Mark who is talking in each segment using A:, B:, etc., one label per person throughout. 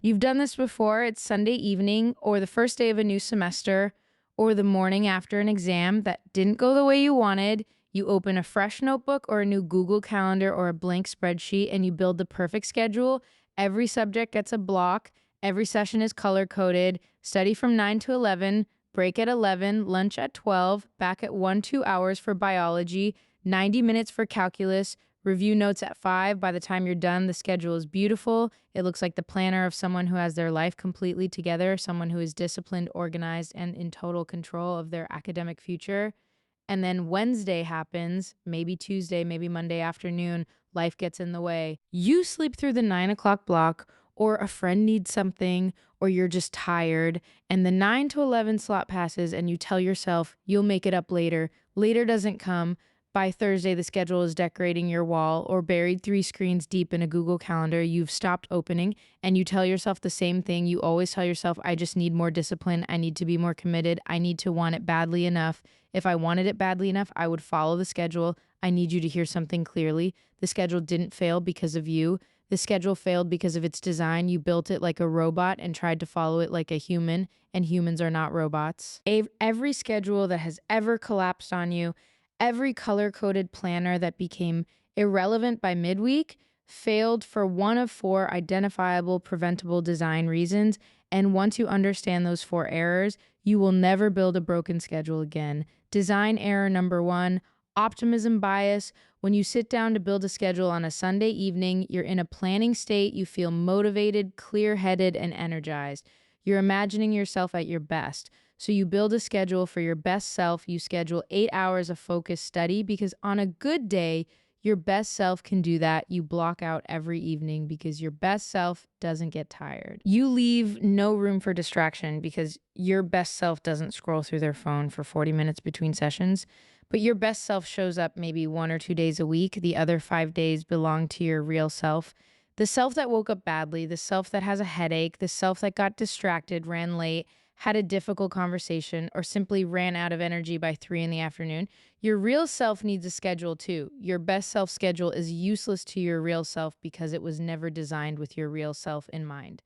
A: You've done this before. It's Sunday evening or the first day of a new semester or the morning after an exam that didn't go the way you wanted. You open a fresh notebook or a new Google Calendar or a blank spreadsheet and you build the perfect schedule. Every subject gets a block. Every session is color coded. Study from 9 to 11, break at 11, lunch at 12, back at 1, 2 hours for biology, 90 minutes for calculus, review notes at 5. By the time you're done, the schedule is beautiful. It looks like the planner of someone who has their life completely together, someone who is disciplined, organized, and in total control of their academic future. And then Wednesday happens, maybe Tuesday, maybe Monday afternoon, life gets in the way. You sleep through the 9 o'clock block, or a friend needs something, or you're just tired, and the 9 to 11 slot passes, and you tell yourself you'll make it up later. Later doesn't come. By Thursday, the schedule is decorating your wall or buried 3 screens deep in a Google Calendar you've stopped opening, and you tell yourself the same thing you always tell yourself: I just need more discipline. I need to be more committed. I need to want it badly enough. If I wanted it badly enough, I would follow the schedule. I need you to hear something clearly. The schedule didn't fail because of you. The schedule failed because of its design. You built it like a robot and tried to follow it like a human, and humans are not robots. Every schedule that has ever collapsed on you, every color-coded planner that became irrelevant by midweek, failed for one of 4 identifiable, preventable design reasons. And once you understand those 4 errors, you will never build a broken schedule again. Design error number 1, optimism bias. When you sit down to build a schedule on a Sunday evening, you're in a planning state. You feel motivated, clear-headed, and energized. You're imagining yourself at your best. So you build a schedule for your best self. You schedule 8 hours of focused study because on a good day, your best self can do that. You block out every evening because your best self doesn't get tired. You leave no room for distraction because your best self doesn't scroll through their phone for 40 minutes between sessions. But your best self shows up maybe 1 or 2 days a week. The other 5 days belong to your real self. The self that woke up badly, the self that has a headache, the self that got distracted, ran late, had a difficult conversation, or simply ran out of energy by 3 in the afternoon. Your real self needs a schedule too. Your best self schedule is useless to your real self because it was never designed with your real self in mind.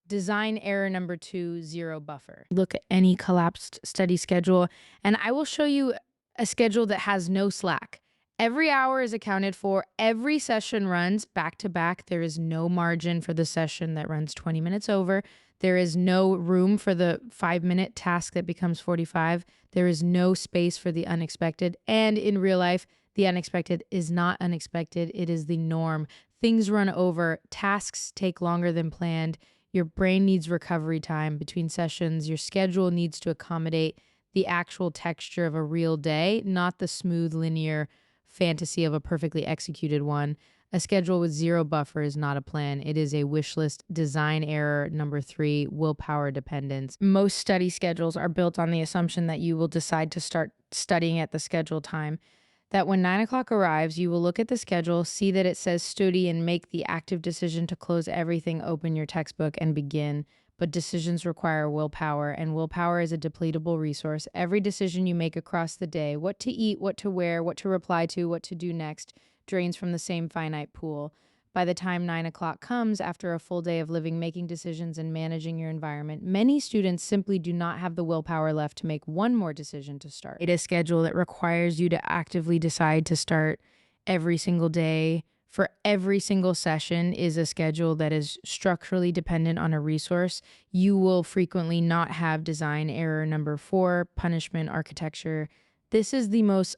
A: Design error number 2, zero buffer. Look at any collapsed study schedule, and I will show you a schedule that has no slack. Every hour is accounted for. Every session runs back to back. There is no margin for the session that runs 20 minutes over. There is no room for the 5-minute task that becomes 45. There is no space for the unexpected. And in real life, the unexpected is not unexpected. It is the norm. Things run over. Tasks take longer than planned. Your brain needs recovery time between sessions. Your schedule needs to accommodate the actual texture of a real day, not the smooth, linear fantasy of a perfectly executed one. A schedule with zero buffer is not a plan. It is a wish list. Design error number 3, willpower dependence. Most study schedules are built on the assumption that you will decide to start studying at the scheduled time. That when 9 o'clock arrives, you will look at the schedule, see that it says study, and make the active decision to close everything, open your textbook, and begin. But decisions require willpower, and willpower is a depletable resource. Every decision you make across the day, what to eat, what to wear, what to reply to, what to do next, drains from the same finite pool. By the time 9 o'clock comes, after a full day of living, making decisions, and managing your environment, many students simply do not have the willpower left to make one more decision to start. It is a schedule that requires you to actively decide to start every single day. For every single session is a schedule that is structurally dependent on a resource. You will frequently not have design error number 4, punishment architecture. This is the most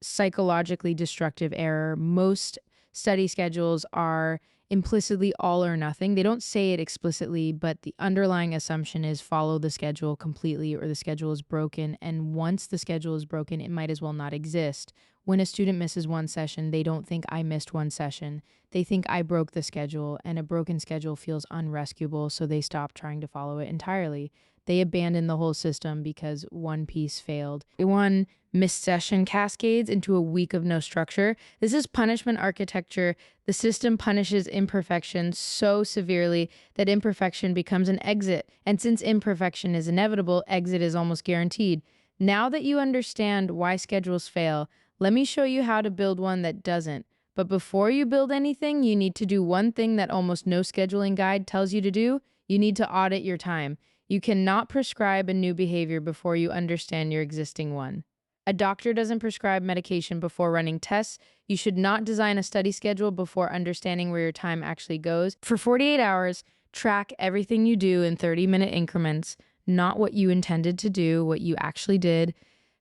A: psychologically destructive error. Most study schedules are implicitly all or nothing. They don't say it explicitly, but the underlying assumption is follow the schedule completely or the schedule is broken. And once the schedule is broken, it might as well not exist. When a student misses one session, they don't think I missed one session. They think I broke the schedule, and a broken schedule feels unrescuable, so they stop trying to follow it entirely. They abandon the whole system because one piece failed. One missed session cascades into a week of no structure. This is punishment architecture. The system punishes imperfection so severely that imperfection becomes an exit. And since imperfection is inevitable, exit is almost guaranteed. Now that you understand why schedules fail, let me show you how to build one that doesn't. But before you build anything, you need to do one thing that almost no scheduling guide tells you to do. You need to audit your time. You cannot prescribe a new behavior before you understand your existing one. A doctor doesn't prescribe medication before running tests. You should not design a study schedule before understanding where your time actually goes. For 48 hours, track everything you do in 30-minute increments, not what you intended to do, what you actually did.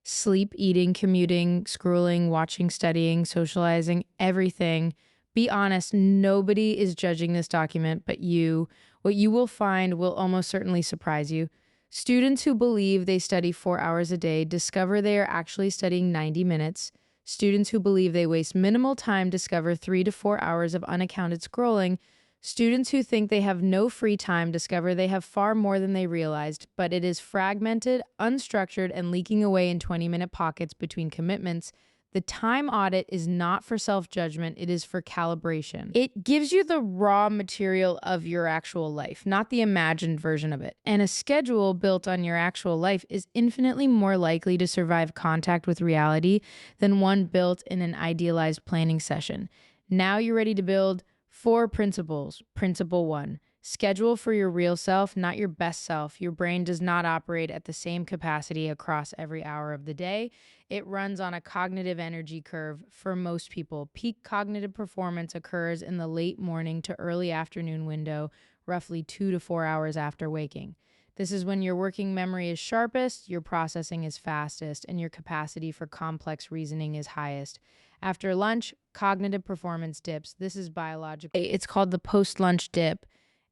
A: Sleep, eating, commuting, scrolling, watching, studying, socializing, everything. Be honest, nobody is judging this document but you. What you will find will almost certainly surprise you. Students who believe they study 4 hours a day discover they are actually studying 90 minutes. Students who believe they waste minimal time discover 3 to 4 hours of unaccounted scrolling. Students who think they have no free time discover they have far more than they realized, but it is fragmented, unstructured, and leaking away in 20-minute pockets between commitments. The time audit is not for self-judgment, it is for calibration. It gives you the raw material of your actual life, not the imagined version of it. And a schedule built on your actual life is infinitely more likely to survive contact with reality than one built in an idealized planning session. Now you're ready to build 4 principles. Principle 1. Schedule for your real self, not your best self. Your brain does not operate at the same capacity across every hour of the day. It runs on a cognitive energy curve for most people. Peak cognitive performance occurs in the late morning to early afternoon window, roughly 2 to 4 hours after waking. This is when your working memory is sharpest, your processing is fastest, and your capacity for complex reasoning is highest. After lunch, cognitive performance dips. This is biological. It's called the post-lunch dip,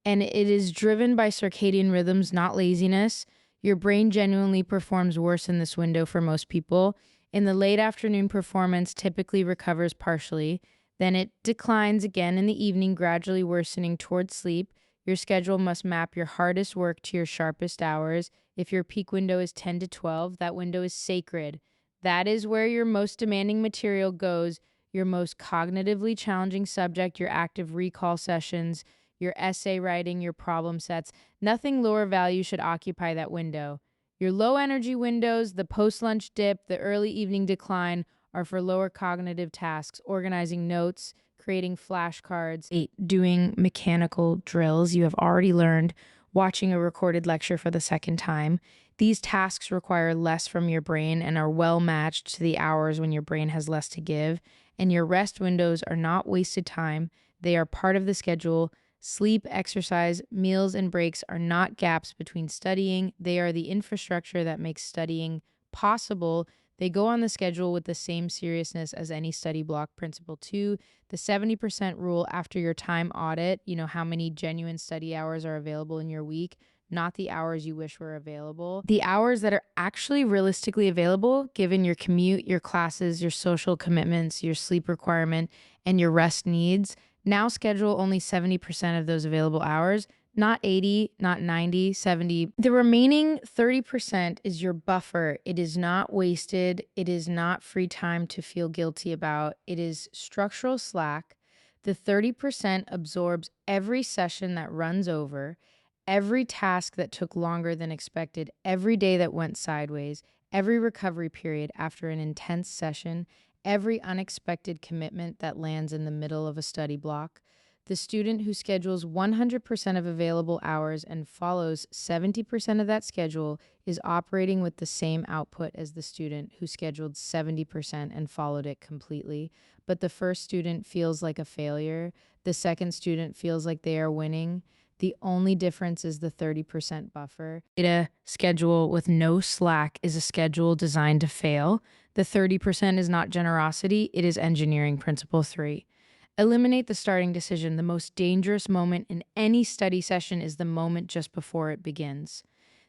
A: and it is driven by circadian rhythms, not laziness. Your brain genuinely performs worse in this window for most people. In the late afternoon, performance typically recovers partially. Then it declines again in the evening, gradually worsening towards sleep. Your schedule must map your hardest work to your sharpest hours. If your peak window is 10 to 12, that window is sacred. That is where your most demanding material goes, your most cognitively challenging subject, your active recall sessions, your essay writing, your problem sets. Nothing lower value should occupy that window. Your low energy windows, the post-lunch dip, the early evening decline, are for lower cognitive tasks, organizing notes, creating flashcards, 8, doing mechanical drills you have already learned, watching a recorded lecture for the second time. These tasks require less from your brain and are well matched to the hours when your brain has less to give. And your rest windows are not wasted time. They are part of the schedule. Sleep, exercise, meals, and breaks are not gaps between studying. They are the infrastructure that makes studying possible. They go on the schedule with the same seriousness as any study block. Principle 2, the 70% rule after your time audit, how many genuine study hours are available in your week, not the hours you wish were available. The hours that are actually realistically available, given your commute, your classes, your social commitments, your sleep requirement, and your rest needs. Now schedule only 70% of those available hours, not 80, not 90, 70. The remaining 30% is your buffer. It is not wasted. It is not free time to feel guilty about. It is structural slack. The 30% absorbs every session that runs over, every task that took longer than expected, every day that went sideways, every recovery period after an intense session, every unexpected commitment that lands in the middle of a study block. The student who schedules 100% of available hours and follows 70% of that schedule is operating with the same output as the student who scheduled 70% and followed it completely. But the first student feels like a failure. The second student feels like they are winning. The only difference is the 30% buffer. A schedule with no slack is a schedule designed to fail. The 30% is not generosity, it is engineering. Principle 3. Eliminate the starting decision. The most dangerous moment in any study session is the moment just before it begins.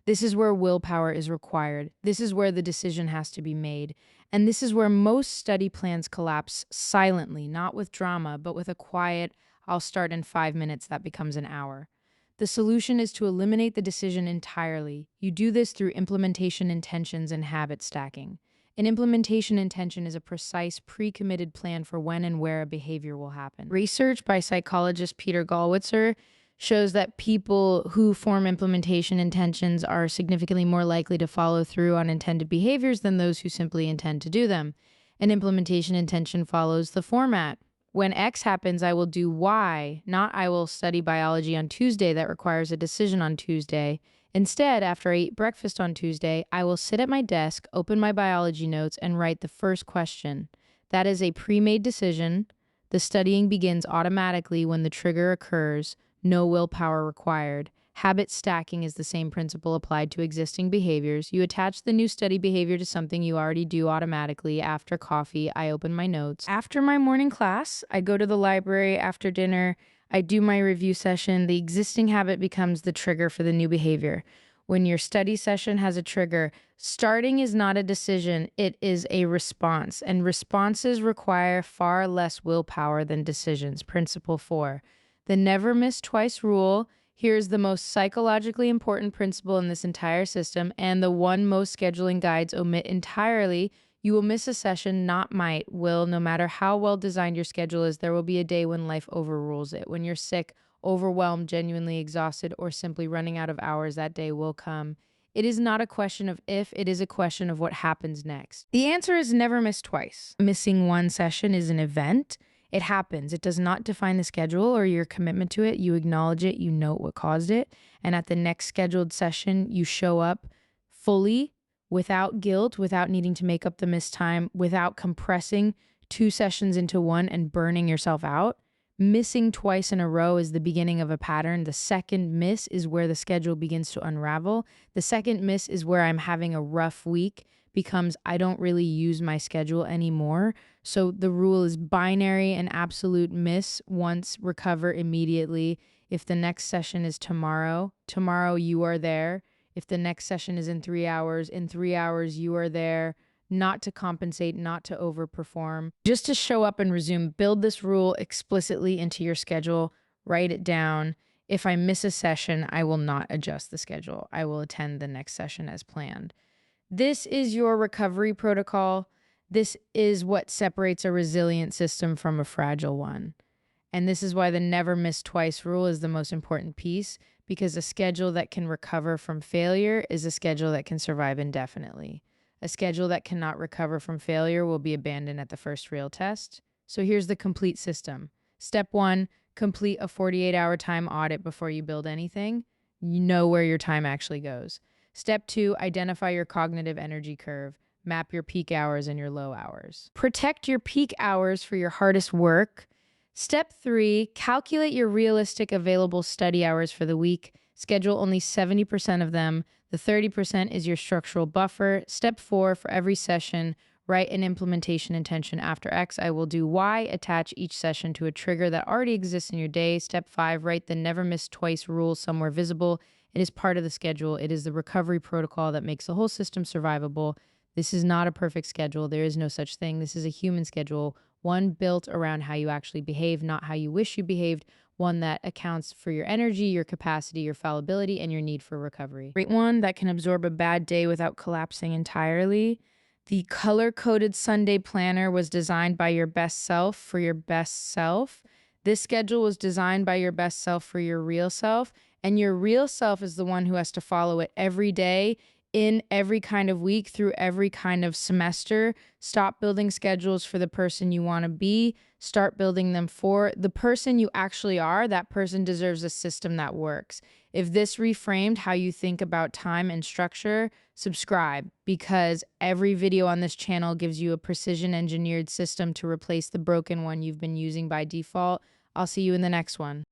A: This is where willpower is required. This is where the decision has to be made. And this is where most study plans collapse silently, not with drama, but with a quiet, I'll start in 5 minutes that becomes an hour. The solution is to eliminate the decision entirely. You do this through implementation intentions and habit stacking. An implementation intention is a precise, pre-committed plan for when and where a behavior will happen. Research by psychologist Peter Gollwitzer shows that people who form implementation intentions are significantly more likely to follow through on intended behaviors than those who simply intend to do them. An implementation intention follows the format: When X happens, I will do Y, not I will study biology on Tuesday that requires a decision on Tuesday. Instead, after I eat breakfast on Tuesday, I will sit at my desk, open my biology notes, and write the first question. That is a pre-made decision. The studying begins automatically when the trigger occurs, no willpower required. Habit stacking is the same principle applied to existing behaviors. You attach the new study behavior to something you already do automatically. After coffee, I open my notes. After my morning class, I go to the library. After dinner, I do my review session. The existing habit becomes the trigger for the new behavior. When your study session has a trigger, starting is not a decision, it is a response. And responses require far less willpower than decisions. Principle 4. The never miss twice rule. Here's the most psychologically important principle in this entire system, and the one most scheduling guides omit entirely. You will miss a session, not might, will. No matter how well designed your schedule is, there will be a day when life overrules it. When you're sick, overwhelmed, genuinely exhausted, or simply running out of hours, that day will come. It is not a question of if, it is a question of what happens next. The answer is never miss twice. Missing one session is an event. It happens. It does not define the schedule or your commitment to it. You acknowledge it, you note what caused it, and at the next scheduled session, you show up fully, without guilt, without needing to make up the missed time, without compressing 2 sessions into one and burning yourself out. Missing twice in a row is the beginning of a pattern. The second miss is where the schedule begins to unravel. The second miss is where I'm having a rough week becomes I don't really use my schedule anymore. So the rule is binary and absolute: miss once, recover immediately. If the next session is tomorrow, tomorrow you are there. If the next session is in 3 hours you are there. Not to compensate, not to overperform, just to show up and resume. Build this rule explicitly into your schedule. Write it down. If I miss a session, I will not adjust the schedule. I will attend the next session as planned. This is your recovery protocol. This is what separates a resilient system from a fragile one. And this is why the never miss twice rule is the most important piece, because a schedule that can recover from failure is a schedule that can survive indefinitely. A schedule that cannot recover from failure will be abandoned at the first real test. So here's the complete system. Step 1, complete a 48-hour time audit before you build anything. You know where your time actually goes. Step 2, identify your cognitive energy curve. Map your peak hours and your low hours. Protect your peak hours for your hardest work. Step 3, calculate your realistic available study hours for the week. Schedule only 70% of them. The 30% is your structural buffer. Step 4, for every session, write an implementation intention. After X, I will do Y. Attach each session to a trigger that already exists in your day. Step 5, write the never miss twice rule somewhere visible. It is part of the schedule. It is the recovery protocol that makes the whole system survivable. This is not a perfect schedule. There is no such thing. This is a human schedule, one built around how you actually behave, not how you wish you behaved, one that accounts for your energy, your capacity, your fallibility, and your need for recovery. Great one that can absorb a bad day without collapsing entirely. The color-coded Sunday planner was designed by your best self for your best self. This schedule was designed by your best self for your real self, and your real self is the one who has to follow it every day, in every kind of week, through every kind of semester. Stop building schedules for the person you want to be. Start building them for the person you actually are. That person deserves a system that works. If this reframed how you think about time and structure, subscribe, because every video on this channel gives you a precision engineered system to replace the broken one you've been using by default. I'll see you in the next one.